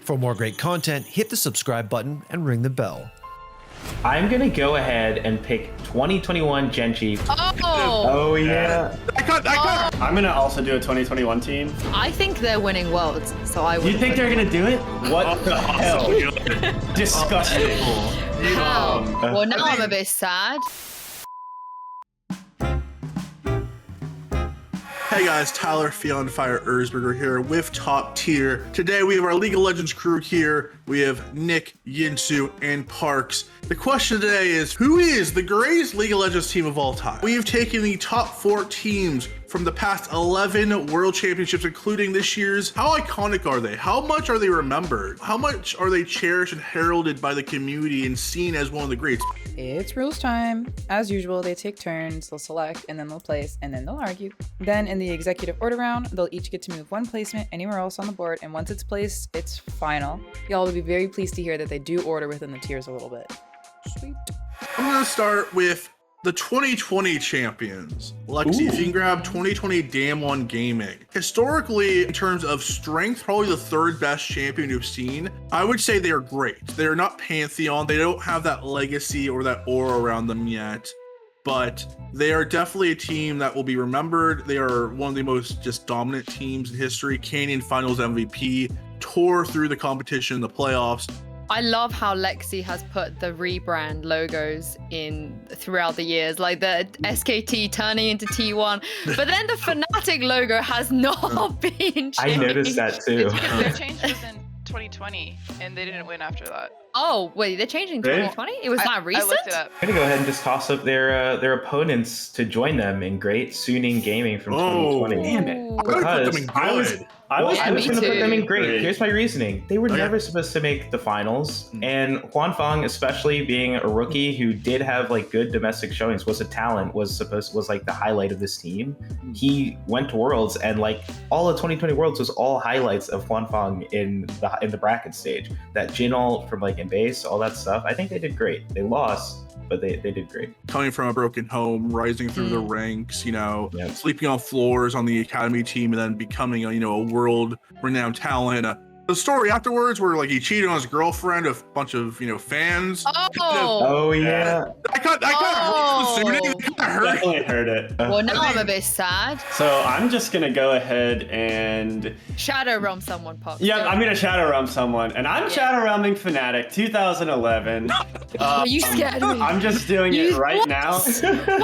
For more great content, hit the subscribe button and ring the bell. I'm gonna go ahead and pick 2021 Genji. Oh Yeah. I got. I'm gonna also do a 2021 team. I think they're winning Worlds, so I would. You think they're gonna do it? What the hell? Disgusting. Well, now I'm a bit sad. Hey guys, Tyler Fionn Fire Erzberger here with Top Tier. Today we have our League of Legends crew here. We have Nick, Yinsu, and Parks. The question today is, who is the greatest League of Legends team of all time? We have taken the top 4 teams from the past 11 World Championships, including this year's. How iconic are they? How much are they remembered? How much are they cherished and heralded by the community and seen as one of the greats? It's rules time. As usual, they take turns, they'll select, and then they'll place, and then they'll argue. Then in the executive order round, they'll each get to move one placement anywhere else on the board, and once it's placed, it's final. Y'all will be very pleased to hear that they do order within the tiers a little bit. Sweet. I'm gonna start with the 2020 champions. Lexi, if you can grab 2020 Damn One Gaming. Historically, in terms of strength, probably the 3rd best champion you've seen. I would say they are great. They're not Pantheon. They don't have that legacy or that aura around them yet, but they are definitely a team that will be remembered. They are one of the most just dominant teams in history. Canyon Finals MVP, tore through the competition in the playoffs. I love how Lexi has put the rebrand logos in throughout the years, like the SKT turning into T1, but then the Fnatic logo has not been changed. I noticed that too. Because their change was in 2020, and they didn't win after that. Oh, wait, they're changing 2020? It was not recent? I looked it up. I'm gonna go ahead and just toss up their opponents to join them in Great Suning Gaming from 2020. Damn it. Because I was Yeah, me going to put them in too. great. Here's my reasoning. They were Okay. never supposed to make the finals. And Huan Feng, especially being a rookie who did have like good domestic showings, was a talent, was like the highlight of this team. He went to Worlds, and like all of 2020 Worlds was all highlights of Huan Feng in the bracket stage. That Jin ult from like in base, all that stuff. I think they did great. They lost, but they did great. Coming from a broken home, rising through the ranks, Yeah. sleeping on floors on the academy team, and then becoming a world-renowned talent. The story afterwards, where like he cheated on his girlfriend with a bunch of fans. Oh yeah. I got Definitely heard it. Well, now I'm a bit sad. So I'm just gonna go ahead and Shadow Realm someone, Pop. I'm gonna Shadow Realm someone, and I'm Shadow Realming Fnatic 2011. You scared me. I'm just doing it right What? now.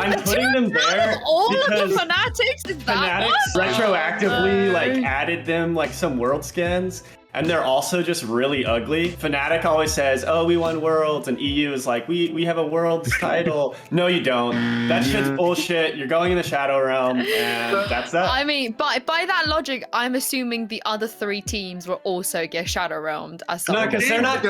I'm putting them there All of because the Fanatics is that Fanatics one? retroactively like added them like some world skins. And they're also just really ugly. Fnatic always says, oh, we won Worlds, and EU is like, we have a Worlds title. No, you don't. That shit's bullshit. You're going in the Shadow Realm, and that's that. I mean, by that logic, I'm assuming the other 3 teams will also get Shadow Realmed as No, someone. because they're not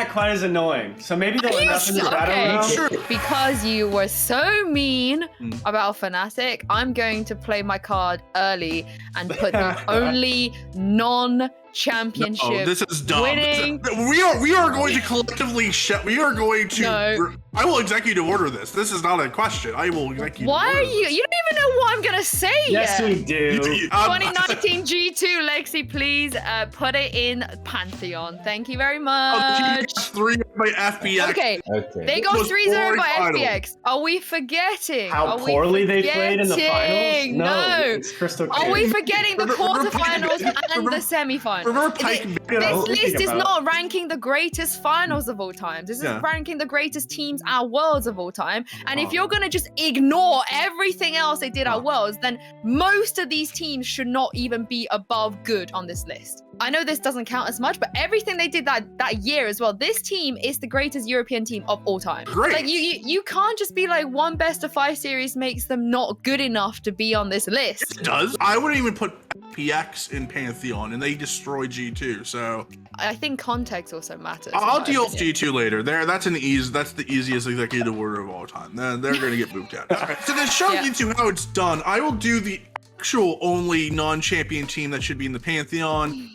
quite as annoying. So maybe they'll end up in the Shadow Realm. Sure. Because you were so mean about Fnatic, I'm going to play my card early and put the only non-championship this is dumb. winning. We are going to collectively we are going to. No. I will executive order this. This is not a question. I will executive Why order are you? this. You don't even know what I'm gonna say Yes, yet. we do. 2019 G2, Lexi, please put it in Pantheon. Thank you very much. 3 by FBX. Okay, Okay. they go was 3-0 boring by final. FBX. Are we forgetting? How Are we poorly they played in the forgetting? finals? No. It's crystal clear. Are we forgetting the Remember quarterfinals Pike- and the semifinals? Remember Pike? This list is not ranking the greatest finals of all time. This is ranking the greatest teams at Worlds of all time. And if you're going to just ignore everything else they did at Worlds, then most of these teams should not even be above good on this list. I know this doesn't count as much, but everything they did that year as well, this team is the greatest European team of all time. Great. Like you can't just be like one best of 5 series makes them not good enough to be on this list. It does. I wouldn't even put PX in Pantheon, and they destroyed G2. So I think context also matters. in I'll my deal with opinion. G2 later. That's the easiest executive order of all time. They're gonna get moved down. So to show Yeah. you two how it's done, I will do the actual only non-champion team that should be in the Pantheon.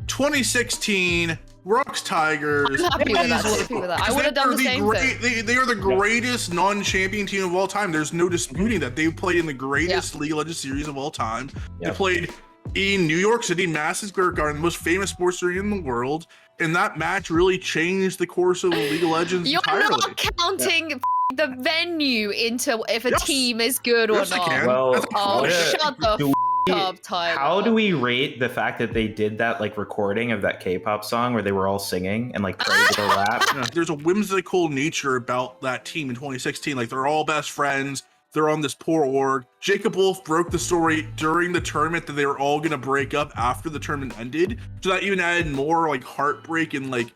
2016 Rocks Tigers. I'm happy with that. I'm happy with that. I would have done the same thing. They are the greatest non-champion team of all time. There's no disputing that. They played in the greatest League of Legends series of all time. They played in New York City, Madison Square Garden, the most famous sports arena in the world. And that match really changed the course of League of Legends You're entirely. not counting the venue into if a Yes. team is good or Yes, I not. can. Well, Oh, what- shut the do up, Tyler. How do we rate the fact that they did that like recording of that K-pop song where they were all singing and like played with a rap? Yeah, there's a whimsical nature about that team in 2016. Like, they're all best friends. They're on this poor org. Jacob Wolf broke the story during the tournament that they were all gonna break up after the tournament ended. So that even added more like heartbreak and like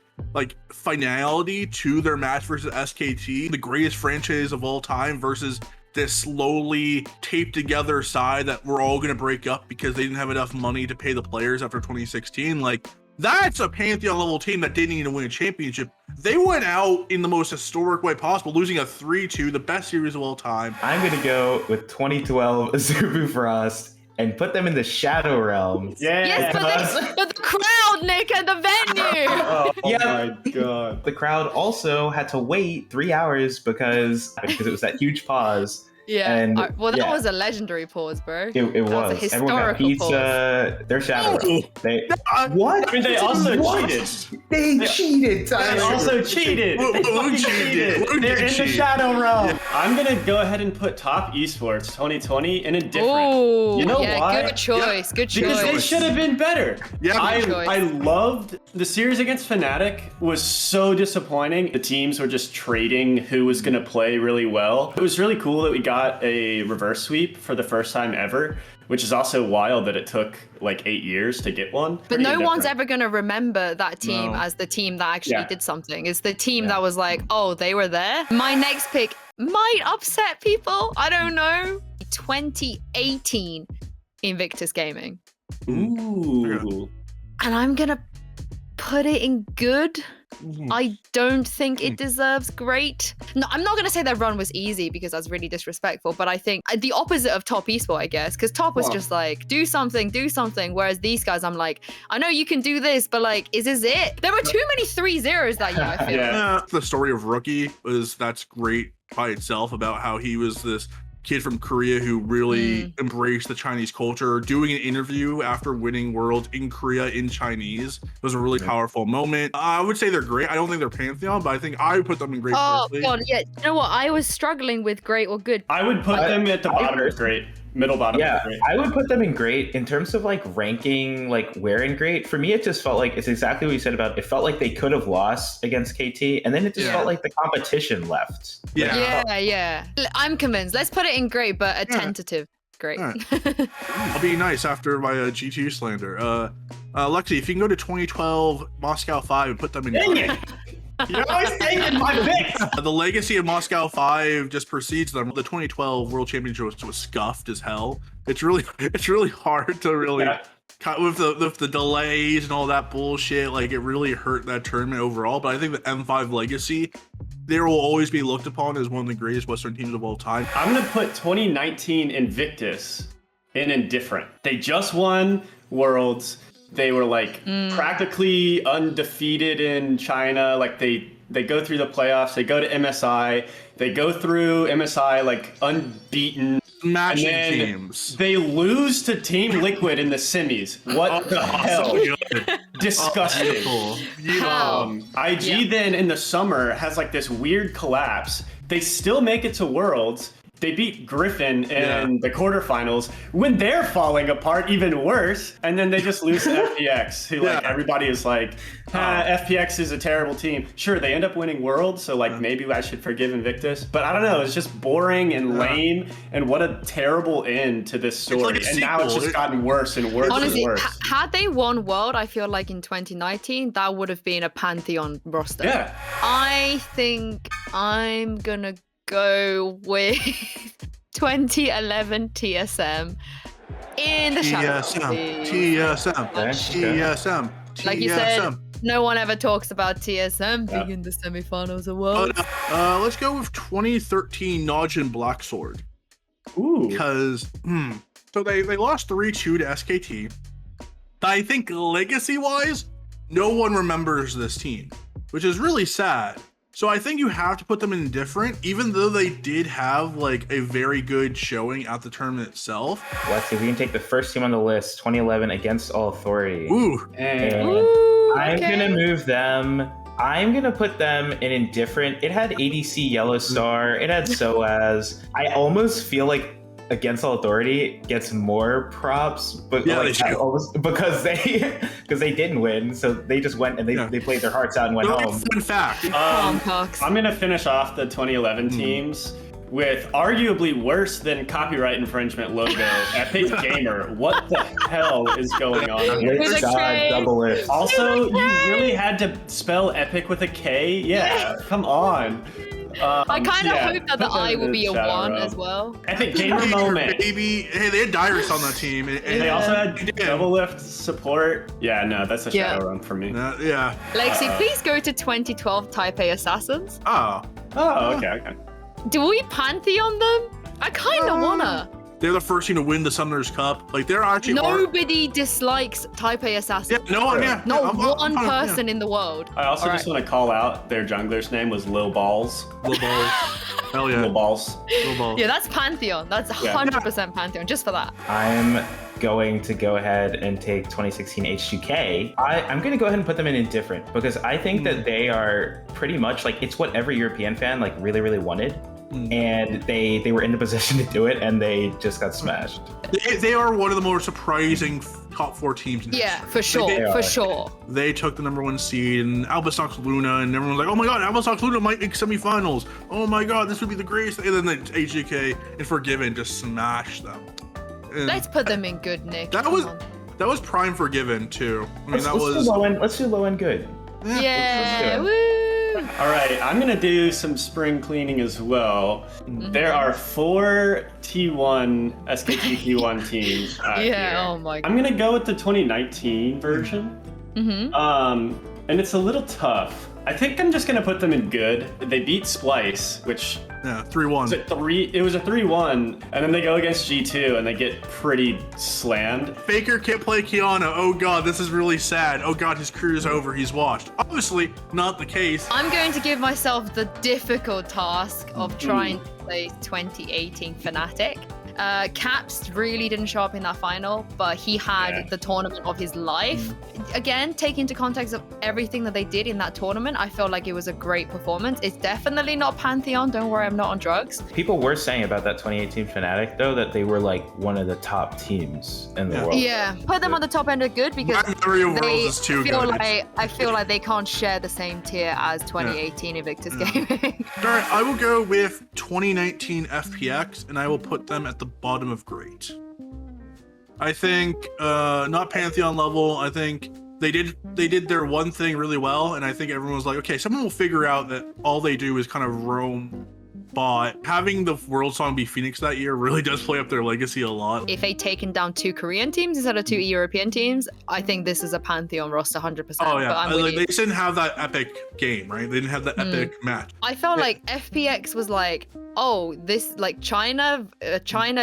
finality to their match versus SKT, the greatest franchise of all time, versus this slowly taped together side that we're all gonna break up because they didn't have enough money to pay the players after 2016. Like, that's a Pantheon level team that didn't even win a championship. They went out in the most historic way possible, losing a 3-2, the best series of all time. I'm gonna go with 2012 Azubu Frost and put them in the Shadow Realm. Yeah. Yes, but the crowd, Nick, and the venue. Oh Yeah. my god. The crowd also had to wait 3 hours because it was that huge pause. Yeah. And, Well, that yeah. was a legendary pause, bro. It That was. a Everyone got historical pizza. Their Shadow Realm. They what? I mean, they also What? cheated. They cheated. They Tyler. also cheated. Who They fucking cheated? Who They're did in the cheat? Shadow Realm. I'm gonna go ahead and put top esports 2020 in a different. Oh, You know yeah, why? good choice. Good Because they choice. should have been better. Yeah, good choice. I loved the series against Fnatic. Was so disappointing. The teams were just trading who was going to play really well. It was really cool that we got a reverse sweep for the first time ever, which is also wild that it took like 8 years to get one. But Pretty no one's different. ever going to remember that team No. as the team that actually Yeah. did something. It's the team Yeah. that was like, oh, they were there. My next pick might upset people. I don't know. 2018 Invictus Gaming. Ooh. And I'm going to put it in good. I don't think it deserves great. No, I'm not going to say their run was easy because that's really disrespectful, but I think the opposite of top esport, I guess, because top was Wow. just like, do something. Whereas these guys, I'm like, I know you can do this, but like, is this it? There were too many 3-0s that year, I feel. Yeah. The story of Rookie that's great by itself, about how he was this kid from Korea who really embraced the Chinese culture. Doing an interview after winning Worlds in Korea in Chinese was a really powerful moment. I would say they're great. I don't think they're Pantheon, but I think I would put them in great. Oh, personally. God, yeah. You know what? I was struggling with great or good. I would put them at the bottom of great. Middle bottom Yeah, of great. I would put them in great. In terms of like ranking, like where in great, for me it just felt like it's exactly what you said about it felt like they could have lost against KT, and then it just Yeah. felt like the competition left. Yeah. Yeah. I'm convinced. Let's put it in great, but a tentative great. All I'll be nice after my G2 slander. Lexi, if you can go to 2012 Moscow 5 and put them in. Dang it. You're always taking my picks. The legacy of Moscow 5 just precedes them. The 2012 World Championship was scuffed as hell. It's really hard to really cut with the delays and all that bullshit. Like, it really hurt that tournament overall. But I think the M5 legacy, there will always be looked upon as one of the greatest Western teams of all time. I'm gonna put 2019 Invictus in indifferent. They just won Worlds. They were like practically undefeated in China. Like they go through the playoffs. They go to MSI. They go through MSI like unbeaten. Matching And then teams. they lose to Team Liquid in the semis. What the hell? So good. Disgusting. Beautiful. How? IG Yeah. then in the summer has like this weird collapse. They still make it to Worlds. They beat Griffin in the quarterfinals when they're falling apart even worse. And then they just lose to FPX, who like everybody is like, FPX is a terrible team. Sure, they end up winning Worlds, so like maybe I should forgive Invictus. But I don't know, it's just boring and lame. And what a terrible end to this story. like a And now it's sequel. just gotten worse and worse Honestly, and worse. had they won World, I feel like in 2019, that would have been a Pantheon roster. Yeah. I think I'm gonna go with 2011 TSM in the Shadow Realm. TSM. Like you said, no one ever talks about TSM being in the semifinals of World. Let's go with 2013 Najin Blacksword. Ooh. Because, so they lost 3-2 to SKT. I think legacy-wise, no one remembers this team, which is really sad. So I think you have to put them in indifferent, even though they did have like a very good showing at the tournament itself. Let's see if we can take the first team on the list, 2011 Against All Authority. Ooh. And Ooh, I'm okay. gonna move them. I'm gonna put them in indifferent. It had ADC Yellow Star. It had SOAS. I almost feel like Against All Authority gets more props, but Yeah, like, they do. because they didn't win, so they just went and they played their hearts out and went home. Fun fact. I'm gonna finish off the 2011 teams with arguably worse than copyright infringement logo, Epic Gamer. What the hell is going on here? With a K. Double it. Also, you really had to spell Epic with a K? Yeah, come on. I kind of hope that the I will be a 1 as well. Epic Gamer moment. Baby. Hey, they had Dyrus on that team. And They also had double lift support. Yeah, no, that's a shadow run for me. yeah. Lexi, please go to 2012 Taipei Assassins. Oh. Oh, okay. Do we Pantheon them? I kind of wanna. They're the first team to win the Summoners Cup. Like, they're actually... Nobody dislikes Taipei Assassins. Yeah, no one, Not one person in the world. I also just want to call out their jungler's name was Lil Balls. Lil Balls. Hell yeah. Lil Balls. Lil Balls. Yeah, that's Pantheon. That's 100% Pantheon, just for that. I'm going to go ahead and take 2016 H2K. I'm going to go ahead and put them in indifferent because I think that they are pretty much like, it's what every European fan like really, really wanted. And they were in the position to do it, and they just got smashed. They are one of the more surprising top 4 teams. Yeah, for sure, for sure. They took the #1 seed, and Albasox Luna, and everyone's like, oh my god, Albasox Luna might make semifinals. Oh my god, this would be the greatest. And then the HGK and Forgiven just smashed them. And Let's put them in good, Nick. that was prime Forgiven too. I mean, Let's do low end good. Yeah, let's do woo. All right, I'm going to do some spring cleaning as well. There are 4 T1 SKT T1 teams Yeah, here. oh my god. I'm going to go with the 2019 version. And it's a little tough. I think I'm just going to put them in good. They beat Splice, which... Yeah, 3-1. It was a 3-1, and then they go against G2 and they get pretty slammed. Faker can't play Kiana. Oh god, this is really sad. Oh god, his career is over. He's washed. Obviously, not the case. I'm going to give myself the difficult task of trying to play 2018 Fnatic. Caps really didn't show up in that final, but he had the tournament of his life. Again, take into context of everything that they did in that tournament, I feel like it was a great performance. It's definitely not Pantheon. Don't worry, I'm not on drugs. People were saying about that 2018 Fnatic, though, that they were like one of the top teams in the world. Yeah, put them on the top end of good because I feel like they can't share the same tier as 2018 Invictus Gaming. All right, I will go with 2019 FPX, and I will put them at the bottom of great. I think not Pantheon level. I think they did their one thing really well, and I think everyone was like, okay, someone will figure out that all they do is kind of roam bot. Having the World Song be Phoenix that year really does play up their legacy a lot. If they'd taken down 2 Korean teams instead of 2 European teams, I think this is a Pantheon roster 100%. Oh yeah, but like, they didn't have that epic game, right? They didn't have that epic match. I felt like FPX was like, oh, this like China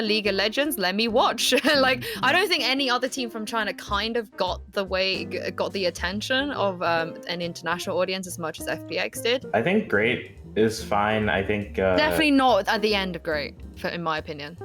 League of Legends, let me watch. Like, I don't think any other team from China kind of got the attention of an international audience as much as FPX did. I think great is fine. I think definitely not at the end of great, in my opinion.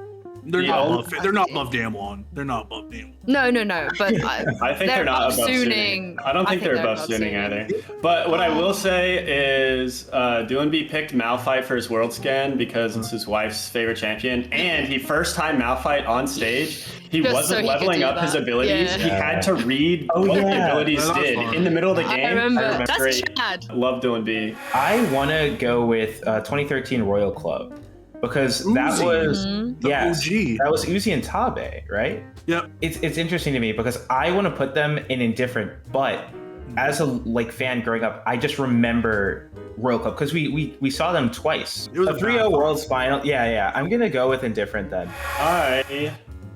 They're not above Damwon. They're not above Damwon. No. But I think they're not above Sooning. I don't think they're above Sooning either. But what I will say is, Doinb picked Malphite for his world scan because it's his wife's favorite champion, and he first time Malphite on stage. He wasn't leveling up his abilities. Yeah. He had to read what the abilities did in the middle of the game. I remember. That's Chad. Love Doinb. I want to go with 2013 Royal Club. Because that was that was Uzi and Tabe, right? Yep. It's interesting to me because I want to put them in indifferent, but as a fan growing up, I just remember Royal Club because we saw them twice. It was a 3-0 Worlds final. Yeah. I'm gonna go with indifferent then. I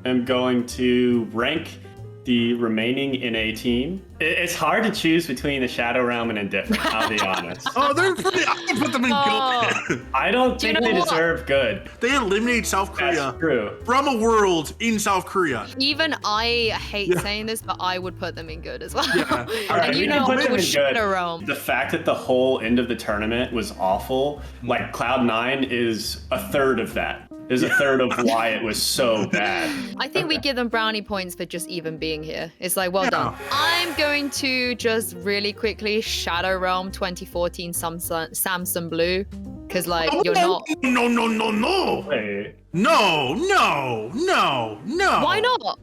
am going to rank the remaining NA team. It's hard to choose between the Shadow Realm and Indifferent, I'll be honest. Oh, they're pretty. I would put them in good. I don't think they deserve good. They eliminate South Korea. That's true. From a world in South Korea. Even I hate saying this, but I would put them in good as well. Yeah. All right, And we you can know, put I them would in shit good. around. The fact that the whole end of the tournament was awful, like Cloud9 is a third of that. Is a third of why it was so bad. I think we give them brownie points for just even being here. It's like, well done. I'm going to just really quickly Shadow Realm 2014 Samsung Blue. Because, like, you're not... No. Wait. No. Why not?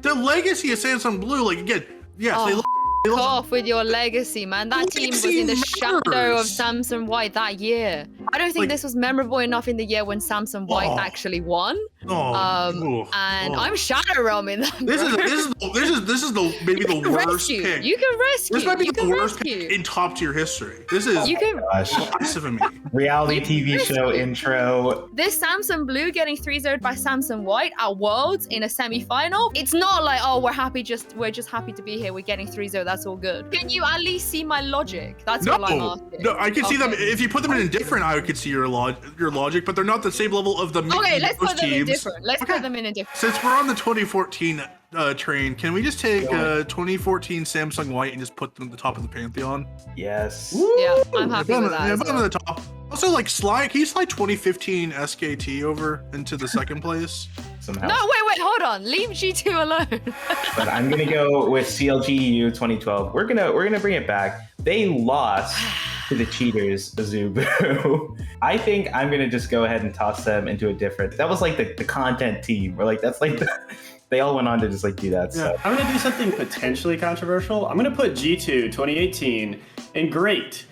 The legacy of Samsung Blue, like, again, yes, Oh, fuck off with your legacy, man. That team was in the shadow of Samsung White that year. I don't think Like- this was memorable enough in the year when Samsung White actually won. And I'm Shadow Realming them. This is maybe the worst rescue. pick. You can rescue. This might be you the can worst rescue. pick in top tier history. This is You can. massive of me. Reality TV show intro. This Samsung Blue getting 3-0'd by Samsung White at Worlds in a semi-final. It's not like, oh, we're just happy to be here. We're getting 3-0. That's all good. Can you at least see my logic? That's all I'm asking. No, I can see them. If you put them in indifferent, I could see your logic, but they're not the same level of the Okay, let's put them in teams. different. Let's put them in a different. Since we're on the 2014 train, can we just take 2014 Samsung White and just put them at the top of the pantheon? Yes. Yeah, I'm happy with that. Yeah, as put them well. at the top. Also, like can you slide 2015 SKT over into the second place? Somehow. No, wait, hold on. Leave G2 alone. But I'm gonna go with CLGU 2012. We're gonna bring it back. They lost to the cheaters, Azubu. I think I'm gonna just go ahead and toss them into a different. That was like the content team, or like that's like they all went on to just like do that. So I'm gonna do something potentially controversial. I'm gonna put G2 2018 in great.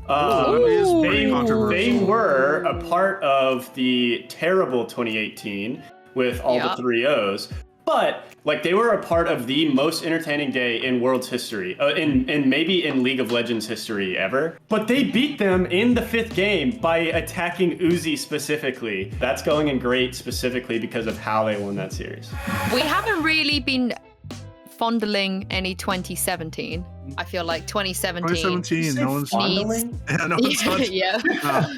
They were a part of the terrible 2018 with all the 3-0s, but like they were a part of the most entertaining day in World's history, in maybe in League of Legends history ever. But they beat them in the 5th game by attacking Uzi specifically. That's going in great specifically because of how they won that series. We haven't really been fondling any 2017. I feel like 2017. No one's Fondling? Yeah, no one's Yeah.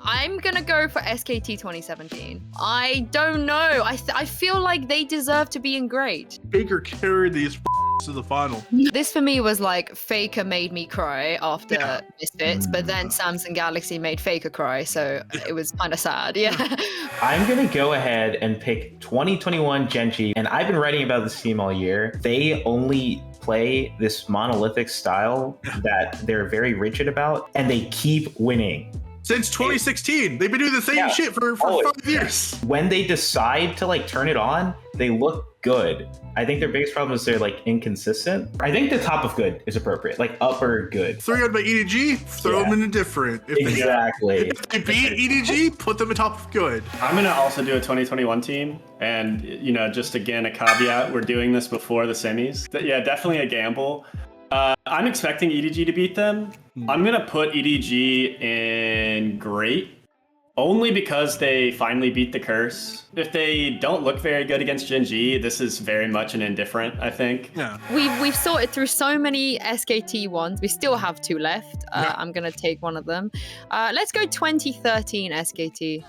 I'm gonna go for SKT 2017. I don't know. I feel like they deserve to be in great. Baker carried these to the final. This for me was like Faker made me cry after Misfits, but then Samsung Galaxy made Faker cry, so it was kind of sad. Yeah. I'm gonna go ahead and pick 2021 Genji, and I've been writing about this team all year. They only play this monolithic style that they're very rigid about, and they keep winning. Since 2016, they've been doing the same shit for 5 years. When they decide to like turn it on, they look good. I think their biggest problem is they're like inconsistent. I think the top of good is appropriate, like upper good. 3-0 by EDG, throw them in indifferent. Exactly. If they beat EDG, put them atop of good. I'm gonna also do a 2021 team, and just again a caveat: we're doing this before the semis. Yeah, definitely a gamble. I'm expecting EDG to beat them. I'm gonna put EDG in great, only because they finally beat the curse. If they don't look very good against Gen G, this is very much an indifferent, I think. Yeah. We've sorted through so many SKT ones. We still have 2 left. I'm gonna take one of them. Let's go 2013 SKT.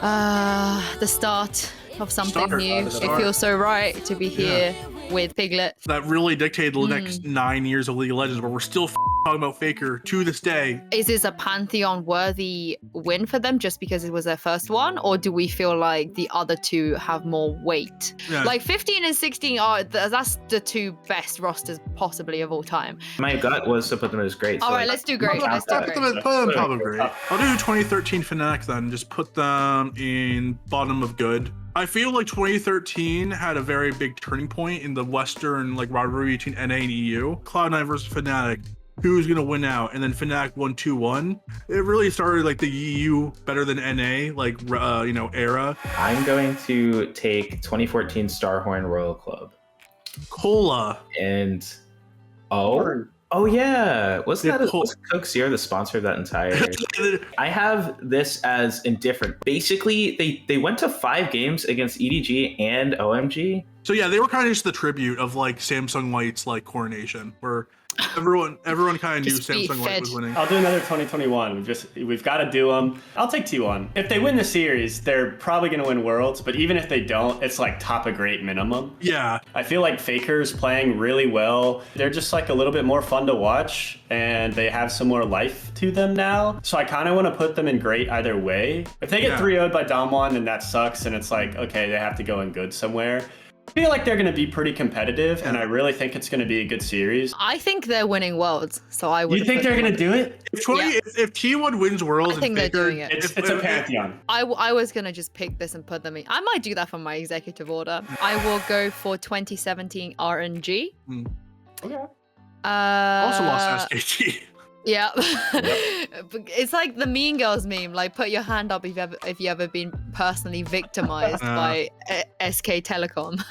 The start of something new. It feels so right to be here with Piglet. That really dictated the next 9 years of League of Legends, but we're still talking about Faker to this day. Is this a Pantheon worthy win for them just because it was their first one? Or do we feel like the other 2 have more weight? Yeah. Like 15 and 16 that's the 2 best rosters possibly of all time. My gut was to put them as great. All right, let's do great. Let's do Put great. them top of great. I'll do 2013 Fnatic then. Just put them in bottom of good. I feel like 2013 had a very big turning point in the Western rivalry between NA and EU. Cloud9 versus Fnatic. Who's gonna win out? And then Fnatic won 2-1. It really started the EU better than NA era. I'm going to take 2014 Starhorn Royal Club. Cola. And Oh yeah, wasn't They was Coke Zero the sponsor of that entire? I have this as indifferent. Basically, they went to 5 games against EDG and OMG. So yeah, they were kind of just the tribute of like Samsung White's like coronation, where everyone kind of knew Just be Samsung White fed. was winning. I'll do another 2021. We've got to do them. I'll take T1. If they win the series, they're probably going to win Worlds, but even if they don't, it's like top of great minimum. Yeah, I feel like Faker's playing really well. They're just like a little bit more fun to watch, and they have some more life to them now. So I kind of want to put them in great either way. If they get 3-0'd by Damwon, then that sucks, and it's like, okay, they have to go in good somewhere. I feel like they're going to be pretty competitive, and I really think it's going to be a good series. I think they're winning Worlds, so I would. You think they're going to do it? If T1 wins Worlds, I think and they're Faker, doing it. It's a pantheon. I was gonna just pick this and put them in. I might do that for my executive order. I will go for 2017 RNG. Okay. also lost SKT. Yeah. It's like the Mean Girls meme, like put your hand up if you ever been personally victimized by SK Telecom.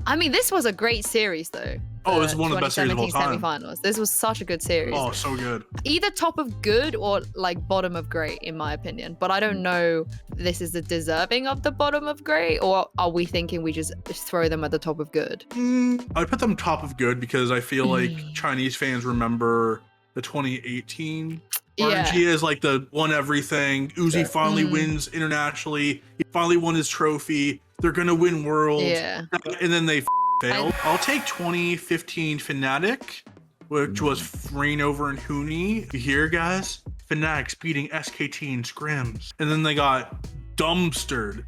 I mean, this was a great series though. Oh, this is one of the best series of all time. Semifinals. This was such a good series. Oh, so good. Either top of good or like bottom of great, in my opinion. But I don't know if this is the deserving of the bottom of great, or are we thinking we just throw them at the top of good? I put them top of good because I feel like Chinese fans remember the 2018 RNG as like the won everything. Uzi finally wins internationally. He finally won his trophy. They're gonna win Worlds. Yeah. And then they failed. I'll take 2015 Fnatic, which was Rain over and Huni. You hear, guys? Fnatic's beating SKT and Scrims. And then they got dumpstered in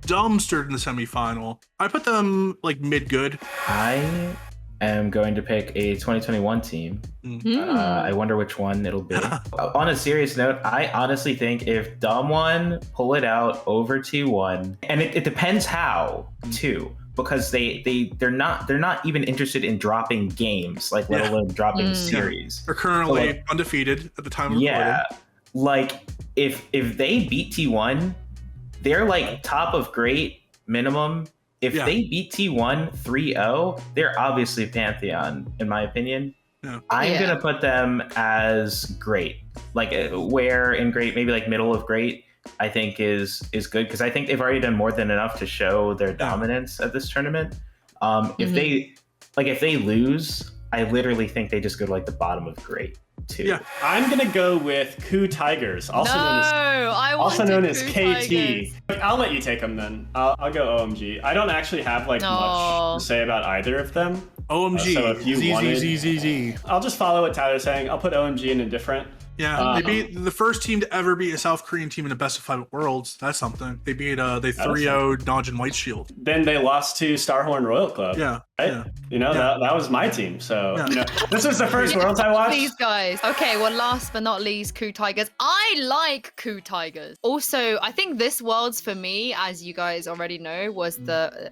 the semifinal. I put them like mid-good. I am going to pick a 2021 team. I wonder which one it'll be. On a serious note, I honestly think if Damwon pull it out over T1, and it depends how too, because they're not even interested in dropping games, like let alone dropping series. They're currently undefeated at the time of recording. Like if they beat T1, they're like top of great minimum. If they beat T1 3-0, they're obviously Pantheon, in my opinion. I'm going to put them as great. Like where in great, maybe like middle of great, I think is good, because I think they've already done more than enough to show their dominance at this tournament. If they lose, I literally think they just go to like the bottom of great too. Yeah, I'm gonna go with Ku Tigers, also known as KT. Tigers. I'll let you take them then. I'll go OMG. I don't actually have like much to say about either of them. OMG, so if you Z. I'll just follow what Tyler's saying. I'll put OMG in indifferent. Yeah, they beat the first team to ever beat a South Korean team in a best of 5 at Worlds. That's something. They beat they 3-0'd Najin White Shield. Then they lost to Starhorn Royal Club. Yeah. Right? Yeah. You know, that was my team. So this was the first Worlds I watched. These guys. Okay, well, last but not least, Ku Tigers. I like Ku Tigers. Also, I think this Worlds for me, as you guys already know, was the,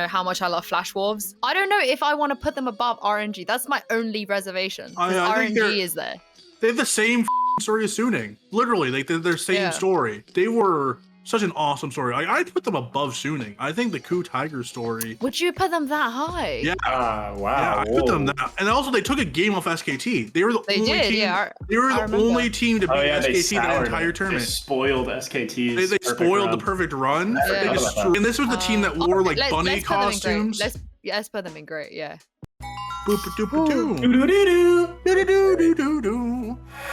how much I love Flash Wolves. I don't know if I want to put them above RNG. That's my only reservation. RNG is there. They have the same story as Suning. Literally, like they're their same story. They were such an awesome story. I'd put them above Suning. I think the Ku Tiger story. Would you put them that high? Yeah. Wow. Yeah, I put them that. And also, they took a game off SKT. They were the only team. Yeah, they were the only team to beat SKT that entire They tournament. spoiled SKT. They spoiled the perfect run. And this was the team that wore like bunny costumes. Let's put them in great. Yeah. All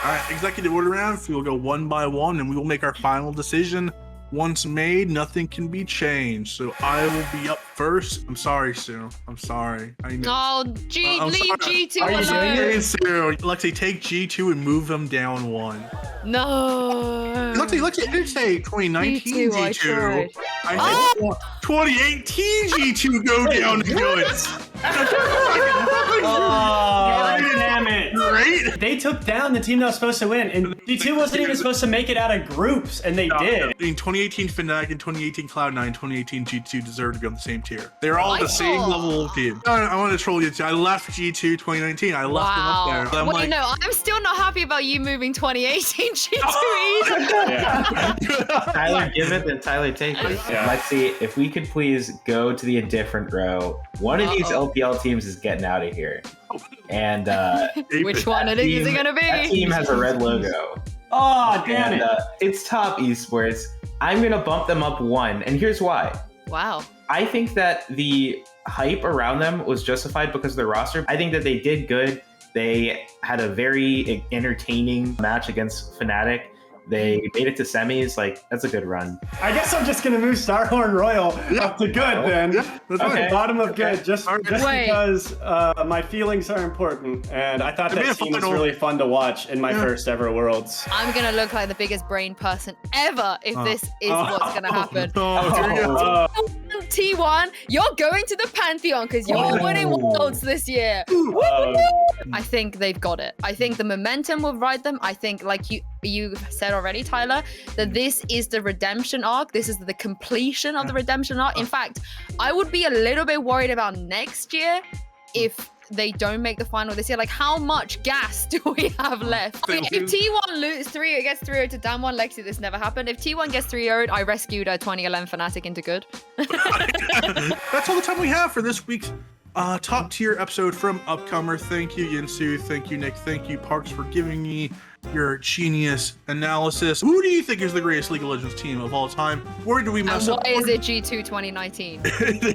right, executive order round. We will go one by one, and we will make our final decision. Once made, nothing can be changed. So I will be up first. I'm sorry, Sue. I'm sorry. I know. Leave G2 Are you alone. serious, Sue? Lexi, take G2 and move them down 1. No. Lexi, I didn't say 2019 G2. I said 2018 G2 go down to good. Oh, damn it. Great. They took down the team that was supposed to win, and G2 wasn't even supposed to make it out of groups, and they did. In 2018 Fnatic and 2018 Cloud9, 2018 G2 deserve to be on the same tier. They're all the same level of team. I want to troll you too. I left G2 2019. I left them up there. Wait, no, I'm still not happy about you moving 2018 G2 either. Tyler give it, then Tyler take it. Let's see if we could please go to the indifferent row. One of these LPL teams is getting out of here. And Which one it is it gonna be? that team has a red logo. Oh, damn And it. it's top esports. I'm gonna bump them up 1, and here's why. Wow. I think that the hype around them was justified because of their roster. I think that they did good. They had a very entertaining match against Fnatic. They made it to semis. Like, that's a good run. I guess I'm just gonna move Starhorn Royal up to good then. Yeah, that's Okay. fine. Bottom of good, just Wait. because my feelings are important, and I thought It'd be that a team was final. really fun to watch in my first ever Worlds. I'm gonna look like the biggest brain person ever if this is what's gonna happen. Oh, here you go. T1, you're going to the Pantheon because you're winning Worlds this year. I think they've got it. I think the momentum will ride them. I think, like you said already, Tyler, that this is the redemption arc. This is the completion of the redemption arc. In fact, I would be a little bit worried about next year if they don't make the final this year. Like, how much gas do we have left? I mean, if T1 gets 3-0 to Damwon, Lexi, this never happened. If T1 gets 3-0'd, I rescued a 2011 Fnatic into good. That's all the time we have for this week's top tier episode from Upcomer. Thank you, Yinsu. Thank you, Nick. Thank you, Parks, for giving me your genius analysis. Who do you think is the greatest League of Legends team of all time? Where do we mess And up? why is it G2 2019?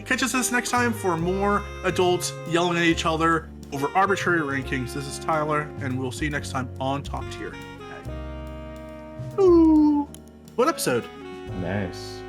Catch us this next time for more adults yelling at each other over arbitrary rankings. This is Tyler, and we'll see you next time on Top Tier. Ooh, what episode? Nice.